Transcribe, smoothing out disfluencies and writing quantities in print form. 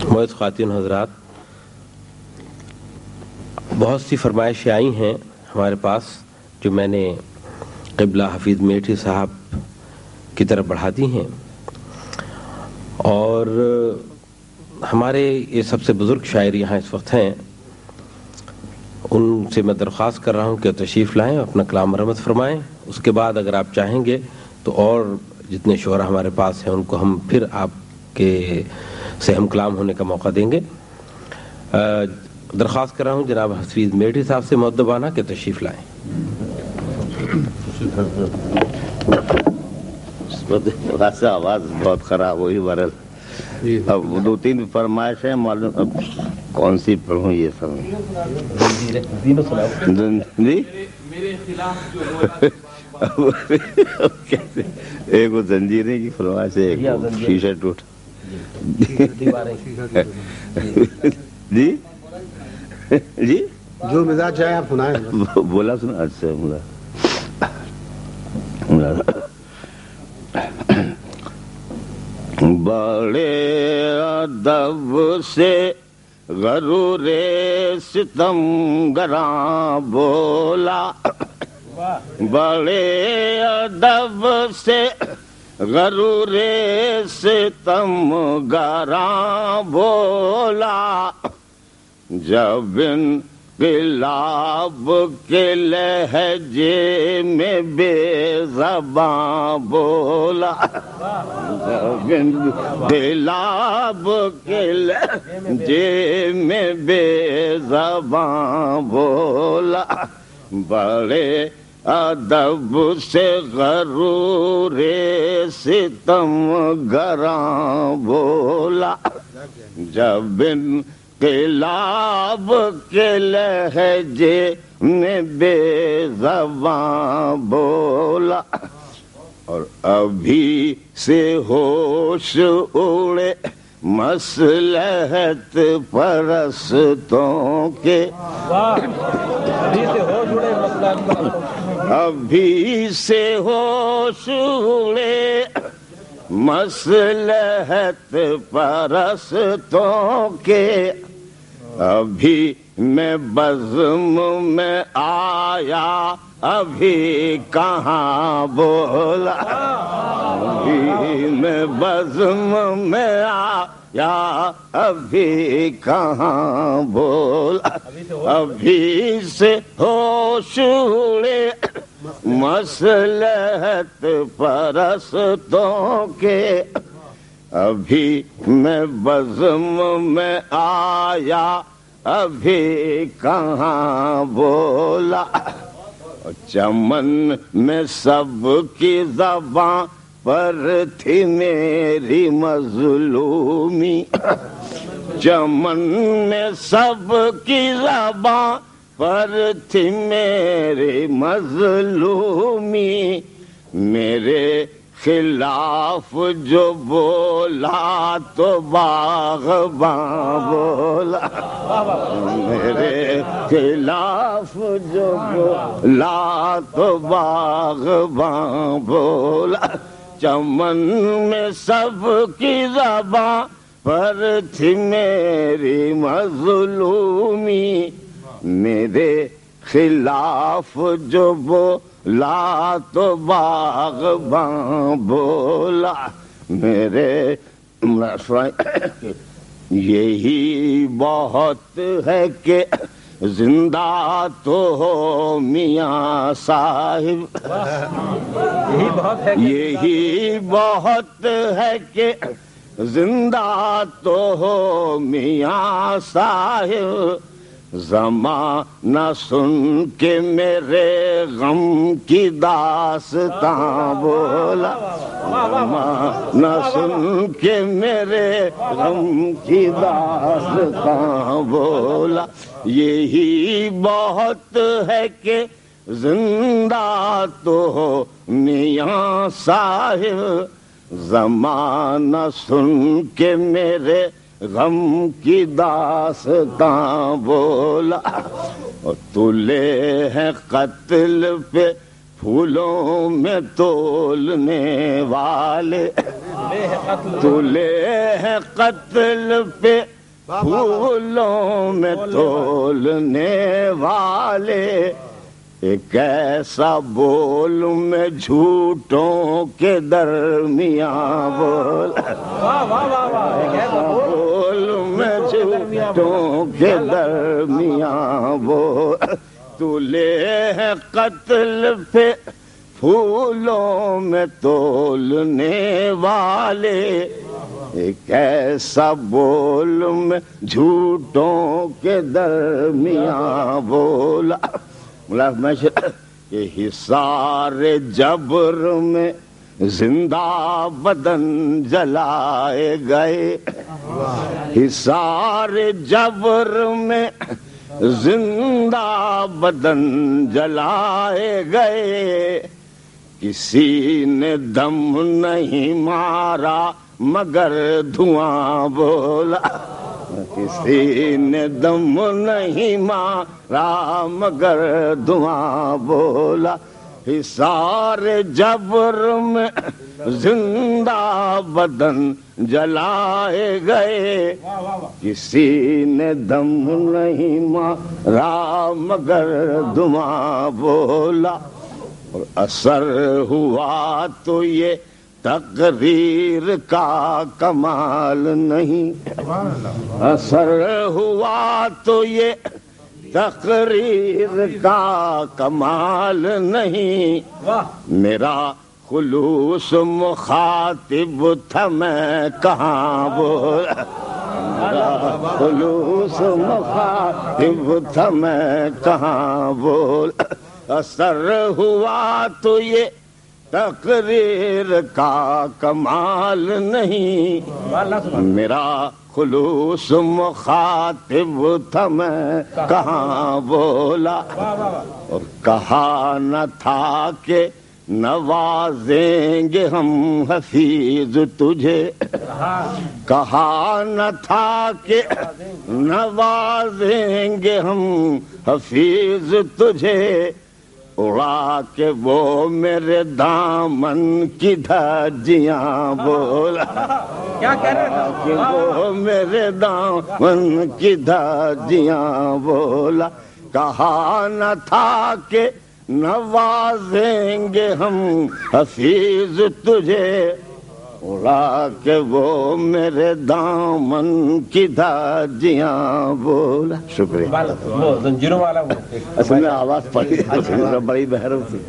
معزز خواتین حضرات، بہت سی فرمائشیں آئی ہیں ہمارے پاس جو میں نے قبلہ حفیظ میٹھی صاحب کی طرف بڑھا دی ہیں، اور ہمارے یہ سب سے بزرگ شاعر یہاں اس وقت ہیں، ان سے میں درخواست کر رہا ہوں کہ تشریف لائیں، اپنا کلام مرمت فرمائیں. اس کے بعد اگر آپ چاہیں گے تو اور جتنے شعراء ہمارے پاس ہیں ان کو ہم پھر آپ کے سے ہم کلام ہونے کا موقع دیں گے. درخواست کر رہا ہوں جناب حفیظ میٹھی صاحب سے مؤدبانہ کہ تشریف لائیں. آواز بہت خراب ہوئی برل. اب دو تین فرمائش ہے معلوم، اب کون سی پڑھوں یہ سب جی ایک وہ زنجیریں کی فرمائش ہے، ایک شیشہ ٹوٹ. جی جی جو مزاج چاہے آپ سنائیں. بولا سنا. اچھا بڑے ادب سے غرور ستم گراں بولا، بڑے ادب سے غرور ستم گراں بولا، جب انقلاب کے لہجے میں بے زباں بولا، جب انقلاب کے لہجے میں بے زباں بولا، بڑے ادب سے غرور ستم گراں بولا، جب انقلاب کے لہجے میں بے زباں بولا، اور ابھی سے ہوش اڑے مصلحت پرستوں کے، ابھی سے ہوش اڑے مصلحت پرستوں کے، ابھی میں بزم میں آیا ابھی کہاں بولا، ابھی میں بزم میں آیا ابھی کہاں بولا، ابھی سے ہوش اڑے مصلحت پرستوں کے، ابھی میں بزم میں آیا ابھی کہاں بولا، چمن میں سب کی زباں پر تھی میری مظلومی، چمن میں سب کی زباں پر تھی میری مظلومی، میرے خلاف جو بولا تو باغباں بولا، میرے خلاف جو بولا تو باغباں بولا، چمن میں سب کی زباں پر تھی میری مظلومی، میرے خلاف جو بولا تو باغباں بولا، میرے یہی بہت ہے کہ زندہ تو ہو میاں صاحب، یہی بہت ہے کہ زندہ تو ہو میاں صاحب، زمانہ سن کے میرے غم کی داستاں بولا، زمانہ سن کے میرے غم کی داستاں بولا، یہی بہت ہے کہ زندہ تو ہو میاں صاحب، زمانہ سن کے میرے غم کی داستاں بولا، اور تلے ہے قتل پہ پھولوں میں تولنے والے تلے ہیں قتل پہ پھولوں میں تولنے والے ایک ایسا بول میں جھوٹوں کے درمیان بول بول میں جھوٹوں کے درمیان بول تلے ہیں قتل پہ پھولوں میں تولنے والے ایک ایسا بول میں جھوٹوں کے درمیان بولا کہ حصار جبر میں زندہ بدن جلائے گئے حصار جبر میں زندہ بدن جلائے گئے کسی نے دم نہیں مارا مگر دھواں بولا کسی نے دم نہیں مارا مگر دھواں بولا حصار جبر میں زندہ بدن جلائے گئے کسی نے دم نہیں مارا مگر دھواں بولا اور اثر ہوا تو یہ تقریر کا کمال نہیں اثر ہوا تو یہ تقریر کا کمال نہیں میرا خلوص مخاطب تھا میں کہاں بولا میرا خلوص مخاطب تھا میں کہاں بولا اثر ہوا تو یہ تقریر کا کمال نہیں میرا خلوص مخاطب تھا میں کہاں بولا اور کہا نہ تھا کہ نوازیں گے ہم حفیظ تجھے کہا نہ تھا کہ نوازیں گے ہم حفیظ تجھے اڑا کے وہ میرے دامن کی دھجیاں بولا کیا کہہ رہے کہ وہ میرے دامن کی دھجیاں بولا کہا نہ تھا کہ نوازیں گے ہم حفیظ تجھے اڑا کے وہ میرے دامن کی دھجیاں بولا شکریہ زنجیروں والا اصل میں آواز پڑی بڑی بحرم تھی